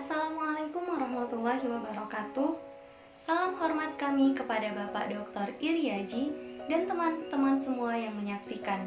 Assalamualaikum warahmatullahi wabarakatuh. Salam hormat kami kepada Bapak Dr. Iriaji dan teman-teman semua yang menyaksikan.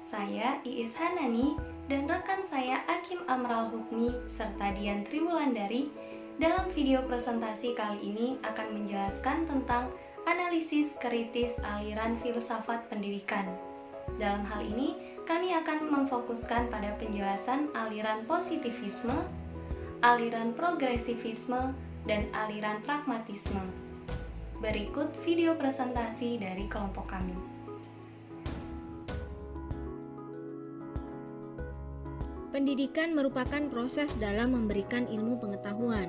Saya Iis Hanani dan rekan saya Akim Amral Hukmi serta Dian Triwulandari dalam video presentasi kali ini akan menjelaskan tentang analisis kritis aliran filsafat pendidikan. Dalam hal ini, kami akan memfokuskan pada penjelasan aliran positivisme, aliran progresivisme, dan aliran pragmatisme. Berikut video presentasi dari kelompok kami. Pendidikan merupakan proses dalam memberikan ilmu pengetahuan.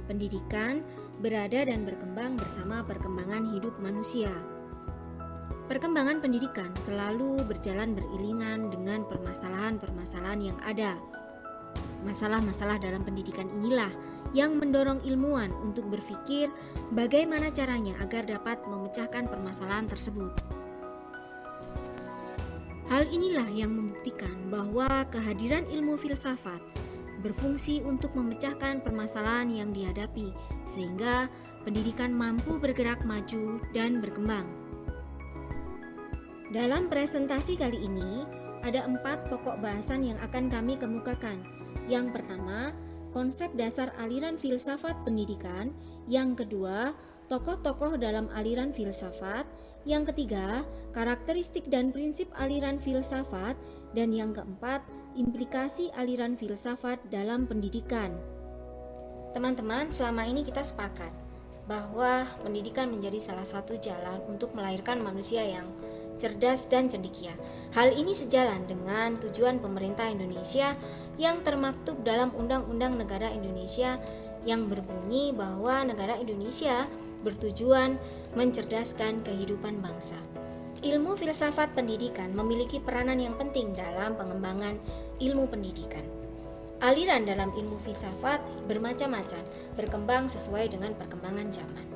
Pendidikan berada dan berkembang bersama perkembangan hidup manusia. Perkembangan pendidikan selalu berjalan beriringan dengan permasalahan-permasalahan yang ada. Masalah-masalah dalam pendidikan inilah yang mendorong ilmuwan untuk berpikir bagaimana caranya agar dapat memecahkan permasalahan tersebut. Hal inilah yang membuktikan bahwa kehadiran ilmu filsafat berfungsi untuk memecahkan permasalahan yang dihadapi, sehingga pendidikan mampu bergerak maju dan berkembang. Dalam presentasi kali ini, ada 4 pokok bahasan yang akan kami kemukakan. Yang pertama, konsep dasar aliran filsafat pendidikan. Yang kedua, tokoh-tokoh dalam aliran filsafat. Yang ketiga, karakteristik dan prinsip aliran filsafat. Dan yang keempat, implikasi aliran filsafat dalam pendidikan. Teman-teman, selama ini kita sepakat bahwa pendidikan menjadi salah satu jalan untuk melahirkan manusia yang cerdas dan cendekia. Hal ini sejalan dengan tujuan pemerintah Indonesia yang termaktub dalam Undang-Undang Negara Indonesia yang berbunyi bahwa negara Indonesia bertujuan mencerdaskan kehidupan bangsa. Ilmu filsafat pendidikan memiliki peranan yang penting dalam pengembangan ilmu pendidikan. Aliran dalam ilmu filsafat bermacam-macam, berkembang sesuai dengan perkembangan zaman.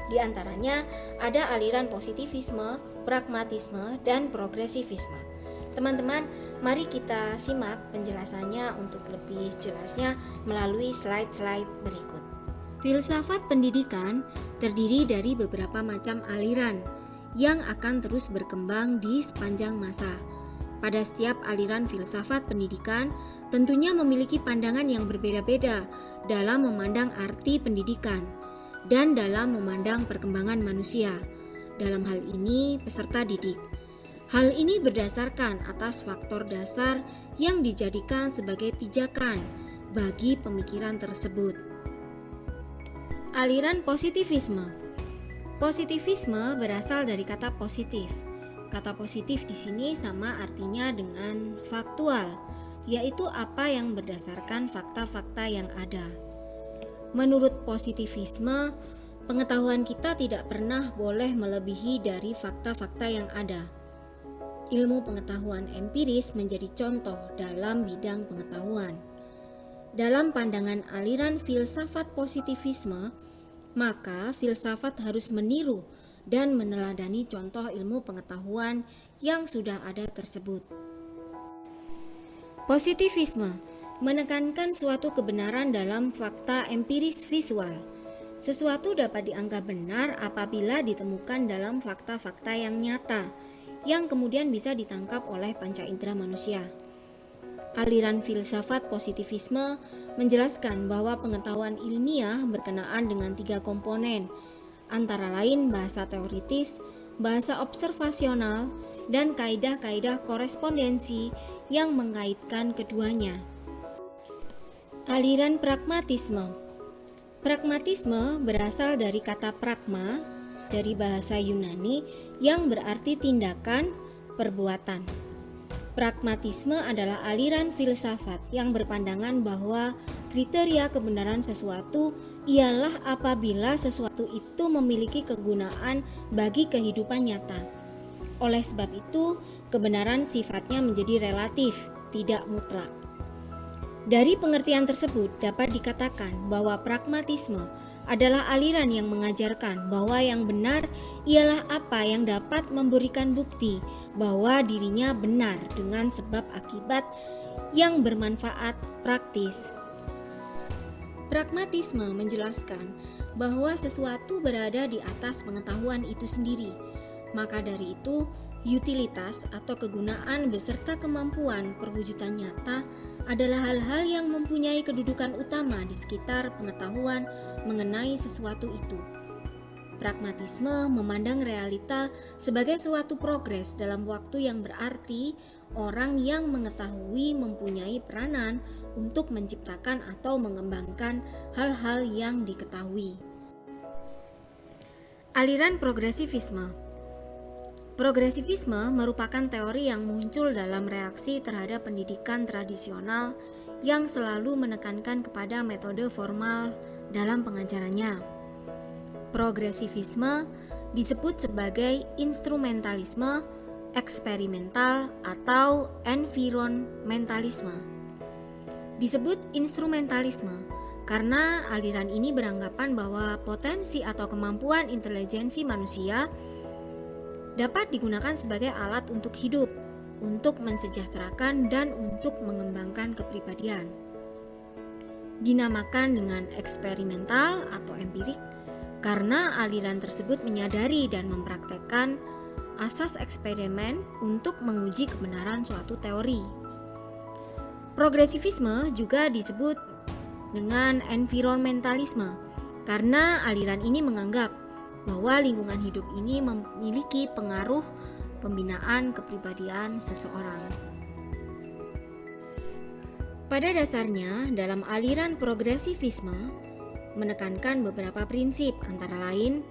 Di antaranya ada aliran positivisme, pragmatisme, dan progresivisme. Teman-teman, mari kita simak penjelasannya untuk lebih jelasnya melalui slide-slide berikut. Filsafat pendidikan terdiri dari beberapa macam aliran yang akan terus berkembang di sepanjang masa. Pada setiap aliran filsafat pendidikan tentunya memiliki pandangan yang berbeda-beda dalam memandang arti pendidikan dan dalam memandang perkembangan manusia. Dalam hal ini, peserta didik. Hal ini berdasarkan atas faktor dasar yang dijadikan sebagai pijakan bagi pemikiran tersebut. Aliran positivisme. Positivisme berasal dari kata positif. Kata positif di sini sama artinya dengan faktual, yaitu apa yang berdasarkan fakta-fakta yang ada. Menurut positivisme, pengetahuan kita tidak pernah boleh melebihi dari fakta-fakta yang ada. Ilmu pengetahuan empiris menjadi contoh dalam bidang pengetahuan. Dalam pandangan aliran filsafat positivisme, maka filsafat harus meniru dan meneladani contoh ilmu pengetahuan yang sudah ada tersebut. Positivisme menekankan suatu kebenaran dalam fakta empiris visual. Sesuatu dapat dianggap benar apabila ditemukan dalam fakta-fakta yang nyata, yang kemudian bisa ditangkap oleh panca indera manusia. Aliran filsafat positivisme menjelaskan bahwa pengetahuan ilmiah berkenaan dengan 3 komponen, antara lain bahasa teoritis, bahasa observasional, dan kaidah-kaidah korespondensi yang mengaitkan keduanya. Aliran pragmatisme. Pragmatisme berasal dari kata pragma dari bahasa Yunani yang berarti tindakan, perbuatan. Pragmatisme adalah aliran filsafat yang berpandangan bahwa kriteria kebenaran sesuatu ialah apabila sesuatu itu memiliki kegunaan bagi kehidupan nyata. Oleh sebab itu, kebenaran sifatnya menjadi relatif, tidak mutlak. Dari pengertian tersebut dapat dikatakan bahwa pragmatisme adalah aliran yang mengajarkan bahwa yang benar ialah apa yang dapat memberikan bukti bahwa dirinya benar dengan sebab akibat yang bermanfaat praktis. Pragmatisme menjelaskan bahwa sesuatu berada di atas pengetahuan itu sendiri. Maka dari itu, utilitas atau kegunaan beserta kemampuan perwujudan nyata adalah hal-hal yang mempunyai kedudukan utama di sekitar pengetahuan mengenai sesuatu itu. Pragmatisme memandang realita sebagai suatu progres dalam waktu yang berarti orang yang mengetahui mempunyai peranan untuk menciptakan atau mengembangkan hal-hal yang diketahui. Aliran progresivisme. Progresivisme merupakan teori yang muncul dalam reaksi terhadap pendidikan tradisional yang selalu menekankan kepada metode formal dalam pengajarannya. Progresivisme disebut sebagai instrumentalisme, eksperimental, atau environmentalisme. Disebut instrumentalisme karena aliran ini beranggapan bahwa potensi atau kemampuan intelijensi manusia dapat digunakan sebagai alat untuk hidup, untuk mensejahterakan, dan untuk mengembangkan kepribadian. Dinamakan dengan eksperimental atau empirik karena aliran tersebut menyadari dan mempraktekkan asas eksperimen untuk menguji kebenaran suatu teori. Progresivisme juga disebut dengan environmentalisme karena aliran ini menganggap bahwa lingkungan hidup ini memiliki pengaruh pembinaan kepribadian seseorang. Pada dasarnya, dalam aliran progresivisme menekankan beberapa prinsip antara lain: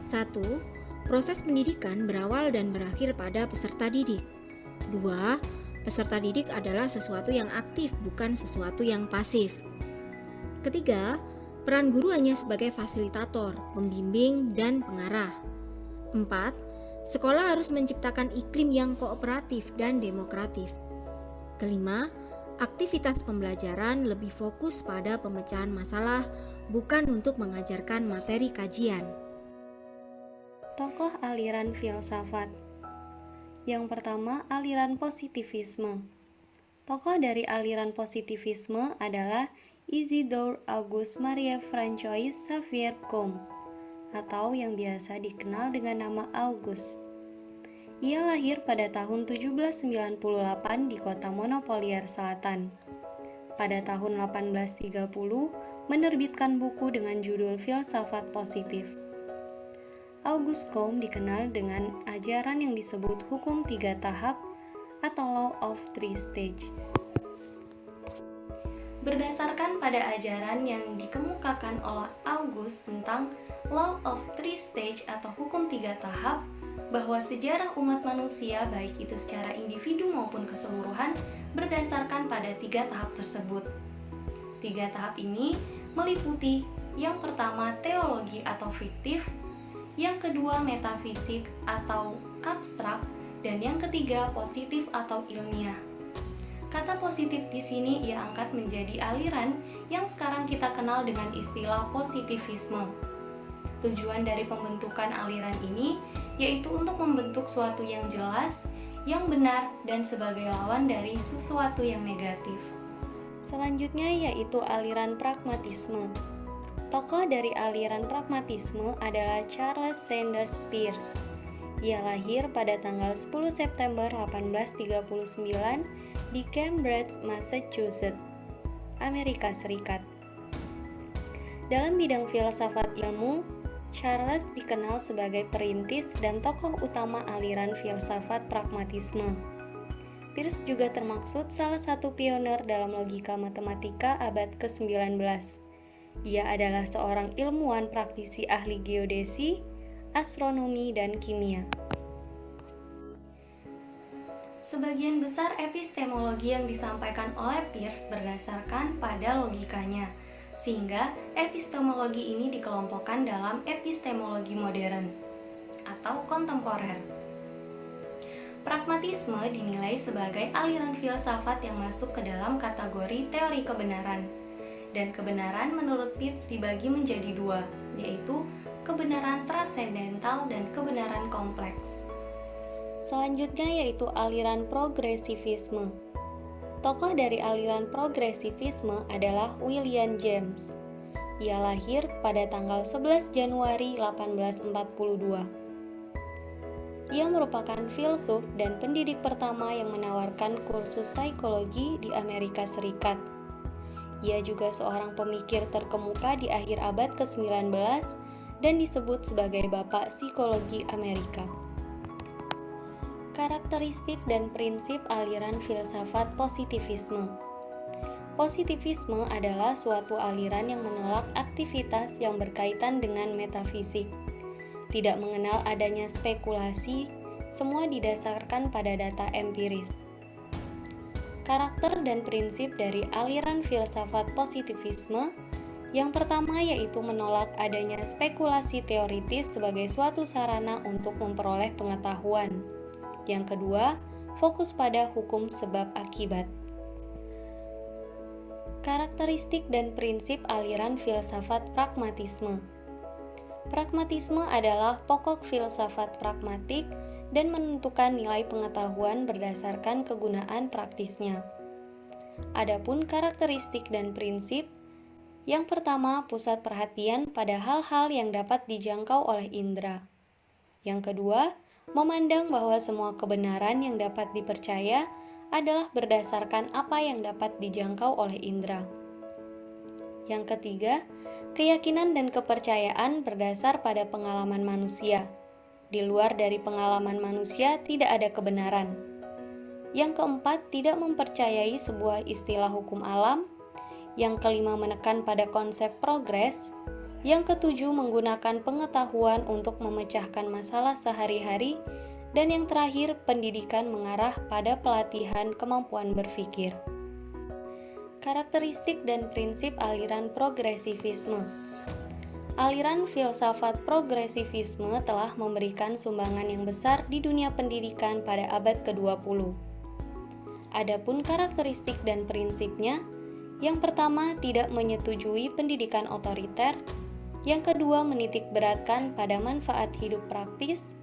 1. Proses pendidikan berawal dan berakhir pada peserta didik. 2. Peserta didik adalah sesuatu yang aktif, bukan sesuatu yang pasif. Ketiga, peran guru hanya sebagai fasilitator, pembimbing, dan pengarah. 4. Sekolah harus menciptakan iklim yang kooperatif dan demokratif. Kelima, aktivitas pembelajaran lebih fokus pada pemecahan masalah, bukan untuk mengajarkan materi kajian. Tokoh aliran filsafat. Yang pertama, aliran positivisme. Tokoh dari aliran positivisme adalah Isidore Auguste Marie François Xavier Comte, atau yang biasa dikenal dengan nama Auguste. Ia lahir pada tahun 1798 di kota Montpellier Selatan. Pada tahun 1830, menerbitkan buku dengan judul Filsafat Positif. Auguste Comte dikenal dengan ajaran yang disebut hukum 3 tahap atau Law of Three Stages. Berdasarkan pada ajaran yang dikemukakan oleh Auguste tentang Law of Three Stages atau hukum 3 tahap, bahwa sejarah umat manusia baik itu secara individu maupun keseluruhan berdasarkan pada 3 tahap tersebut. 3 tahap ini meliputi yang pertama teologi atau fiktif, yang kedua metafisik atau abstrak, dan yang ketiga positif atau ilmiah. Kata positif di sini ia angkat menjadi aliran yang sekarang kita kenal dengan istilah positivisme. Tujuan dari pembentukan aliran ini yaitu untuk membentuk suatu yang jelas, yang benar, dan sebagai lawan dari sesuatu yang negatif. Selanjutnya yaitu aliran pragmatisme. Tokoh dari aliran pragmatisme adalah Charles Sanders Peirce. Ia lahir pada tanggal 10 September 1839 di Cambridge, Massachusetts, Amerika Serikat. Dalam bidang filsafat ilmu, Charles dikenal sebagai perintis dan tokoh utama aliran filsafat pragmatisme. Peirce juga termaksud salah satu pionir dalam logika matematika abad ke-19. Ia adalah seorang ilmuwan praktisi ahli geodesi, astronomi, dan kimia. Sebagian besar epistemologi yang disampaikan oleh Peirce berdasarkan pada logikanya, sehingga epistemologi ini dikelompokkan dalam epistemologi modern atau kontemporer. Pragmatisme dinilai sebagai aliran filsafat yang masuk ke dalam kategori teori kebenaran. Dan kebenaran menurut Peirce dibagi menjadi 2, yaitu kebenaran transendental dan kebenaran kompleks. Selanjutnya yaitu aliran progresivisme. Tokoh dari aliran progresivisme adalah William James. Ia lahir pada tanggal 11 Januari 1842. Ia merupakan filsuf dan pendidik pertama yang menawarkan kursus psikologi di Amerika Serikat. Ia juga seorang pemikir terkemuka di akhir abad ke-19 dan disebut sebagai Bapak Psikologi Amerika. Karakteristik dan prinsip aliran filsafat positivisme. Positivisme adalah suatu aliran yang menolak aktivitas yang berkaitan dengan metafisik. Tidak mengenal adanya spekulasi, semua didasarkan pada data empiris. Karakter dan prinsip dari aliran filsafat positivisme yang pertama yaitu menolak adanya spekulasi teoritis sebagai suatu sarana untuk memperoleh pengetahuan. Yang kedua, fokus pada hukum sebab akibat. Karakteristik dan prinsip aliran filsafat pragmatisme. Pragmatisme adalah pokok filsafat pragmatik dan menentukan nilai pengetahuan berdasarkan kegunaan praktisnya. Adapun karakteristik dan prinsip, yang pertama pusat perhatian pada hal-hal yang dapat dijangkau oleh indera. Yang kedua, memandang bahwa semua kebenaran yang dapat dipercaya adalah berdasarkan apa yang dapat dijangkau oleh indera. Yang ketiga, keyakinan dan kepercayaan berdasar pada pengalaman manusia. Di luar dari pengalaman manusia tidak ada kebenaran. Yang keempat, tidak mempercayai sebuah istilah hukum alam. Yang kelima, menekan pada konsep progres. Yang ketujuh, menggunakan pengetahuan untuk memecahkan masalah sehari-hari. Dan yang terakhir, pendidikan mengarah pada pelatihan kemampuan berpikir. Karakteristik dan prinsip aliran progresivisme. Aliran filsafat progresivisme telah memberikan sumbangan yang besar di dunia pendidikan pada abad ke-20. Adapun karakteristik dan prinsipnya, yang pertama tidak menyetujui pendidikan otoriter, yang kedua menitik beratkan pada manfaat hidup praktis,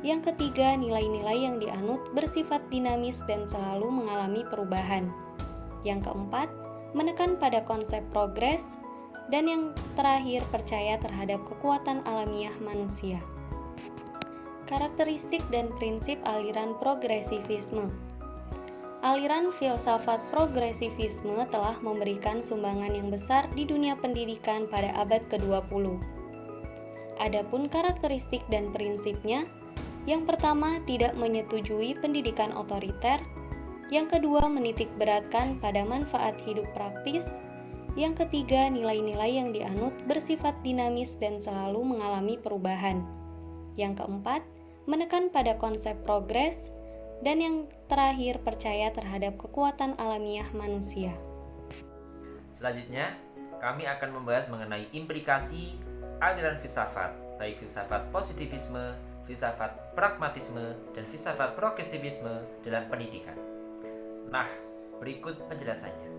yang ketiga, nilai-nilai yang dianut bersifat dinamis dan selalu mengalami perubahan. Yang keempat, menekan pada konsep progres. Dan yang terakhir, percaya terhadap kekuatan alamiah manusia. Karakteristik dan prinsip aliran progresivisme. Aliran filsafat progresivisme telah memberikan sumbangan yang besar di dunia pendidikan pada abad ke-20. Adapun karakteristik dan prinsipnya, yang pertama, tidak menyetujui pendidikan otoriter. Yang kedua, menitik beratkan pada manfaat hidup praktis. Yang ketiga, nilai-nilai yang dianut bersifat dinamis dan selalu mengalami perubahan. Yang keempat, menekan pada konsep progres. Dan yang terakhir, percaya terhadap kekuatan alamiah manusia. Selanjutnya, kami akan membahas mengenai implikasi aliran filsafat, baik filsafat positivisme, filsafat pragmatisme, dan filsafat progresivisme dalam pendidikan. Nah, berikut penjelasannya.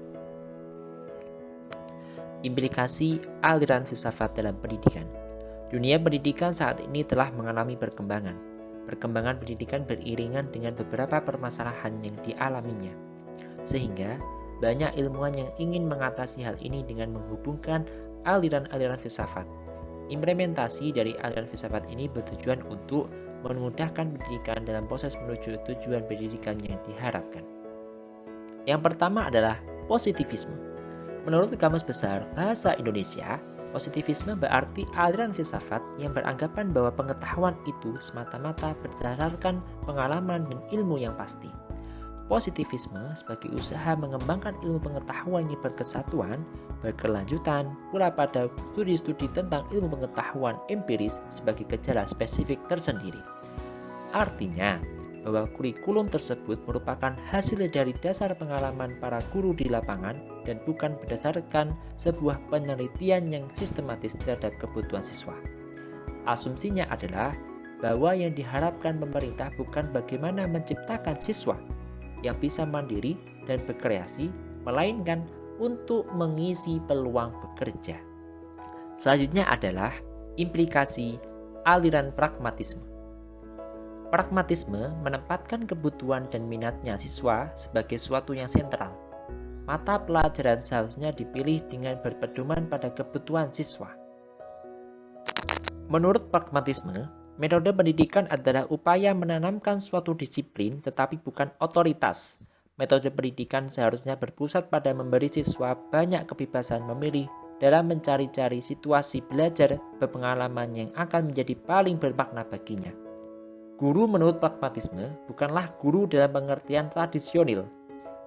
Implikasi aliran filsafat dalam pendidikan. Dunia pendidikan saat ini telah mengalami perkembangan. Perkembangan pendidikan beriringan dengan beberapa permasalahan yang dialaminya. Sehingga, banyak ilmuwan yang ingin mengatasi hal ini dengan menghubungkan aliran-aliran filsafat. Implementasi dari aliran filsafat ini bertujuan untuk memudahkan pendidikan dalam proses menuju tujuan pendidikan yang diharapkan. Yang pertama adalah positivisme. Menurut Kamus Besar Bahasa Indonesia, positivisme berarti aliran filsafat yang beranggapan bahwa pengetahuan itu semata-mata berdasarkan pengalaman dan ilmu yang pasti. Positivisme sebagai usaha mengembangkan ilmu pengetahuan yang berkesatuan, berkelanjutan, pula pada studi-studi tentang ilmu pengetahuan empiris sebagai gejala spesifik tersendiri. Artinya, bahwa kurikulum tersebut merupakan hasil dari dasar pengalaman para guru di lapangan dan bukan berdasarkan sebuah penelitian yang sistematis terhadap kebutuhan siswa. Asumsinya adalah bahwa yang diharapkan pemerintah bukan bagaimana menciptakan siswa yang bisa mandiri dan berkreasi, melainkan untuk mengisi peluang bekerja. Selanjutnya adalah implikasi aliran pragmatisme. Pragmatisme menempatkan kebutuhan dan minatnya siswa sebagai sesuatu yang sentral. mata pelajaran seharusnya dipilih dengan berpedoman pada kebutuhan siswa. Menurut pragmatisme, metode pendidikan adalah upaya menanamkan suatu disiplin tetapi bukan otoritas. Metode pendidikan seharusnya berpusat pada memberi siswa banyak kebebasan memilih dalam mencari-cari situasi belajar berpengalaman yang akan menjadi paling bermakna baginya. Guru menurut pragmatisme bukanlah guru dalam pengertian tradisional,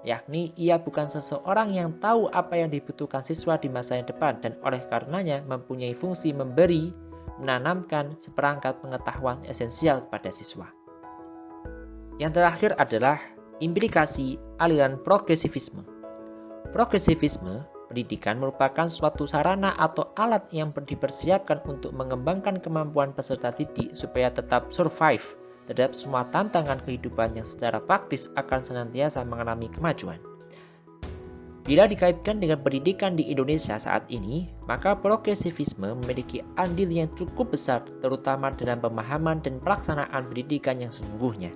yakni ia bukan seseorang yang tahu apa yang dibutuhkan siswa di masa yang depan dan oleh karenanya mempunyai fungsi memberi, menanamkan seperangkat pengetahuan esensial kepada siswa. Yang terakhir adalah implikasi aliran progresivisme. Progresivisme pendidikan merupakan suatu sarana atau alat yang dipersiapkan untuk mengembangkan kemampuan peserta didik supaya tetap survive terhadap semua tantangan kehidupan yang secara praktis akan senantiasa mengalami kemajuan. Bila dikaitkan dengan pendidikan di Indonesia saat ini, maka progresivisme memiliki andil yang cukup besar terutama dalam pemahaman dan pelaksanaan pendidikan yang sesungguhnya.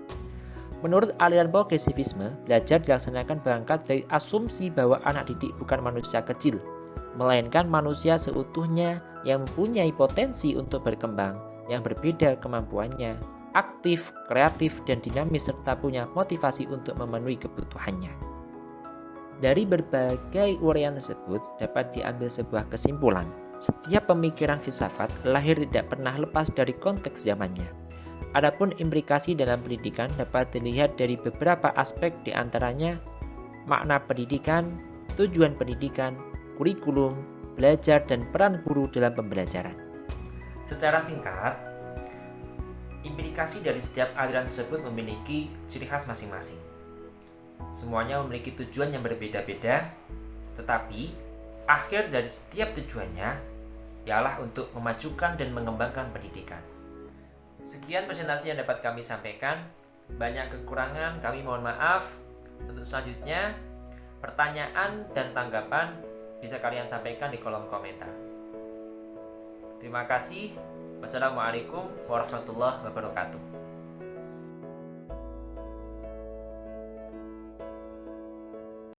Menurut aliran progresivisme, belajar dilaksanakan berangkat dari asumsi bahwa anak didik bukan manusia kecil, melainkan manusia seutuhnya yang mempunyai potensi untuk berkembang, yang berbeda kemampuannya, aktif, kreatif, dan dinamis serta punya motivasi untuk memenuhi kebutuhannya. Dari berbagai uraian tersebut dapat diambil sebuah kesimpulan. Setiap pemikiran filsafat lahir tidak pernah lepas dari konteks zamannya. Adapun implikasi dalam pendidikan dapat dilihat dari beberapa aspek diantaranya makna pendidikan, tujuan pendidikan, kurikulum, belajar, dan peran guru dalam pembelajaran. Secara singkat, implikasi dari setiap aliran tersebut memiliki ciri khas masing-masing. Semuanya memiliki tujuan yang berbeda-beda, tetapi akhir dari setiap tujuannya ialah untuk memajukan dan mengembangkan pendidikan. Sekian presentasi yang dapat kami sampaikan. Banyak kekurangan, kami mohon maaf. Untuk selanjutnya, pertanyaan dan tanggapan bisa kalian sampaikan di kolom komentar. Terima kasih. Wassalamualaikum warahmatullahi wabarakatuh.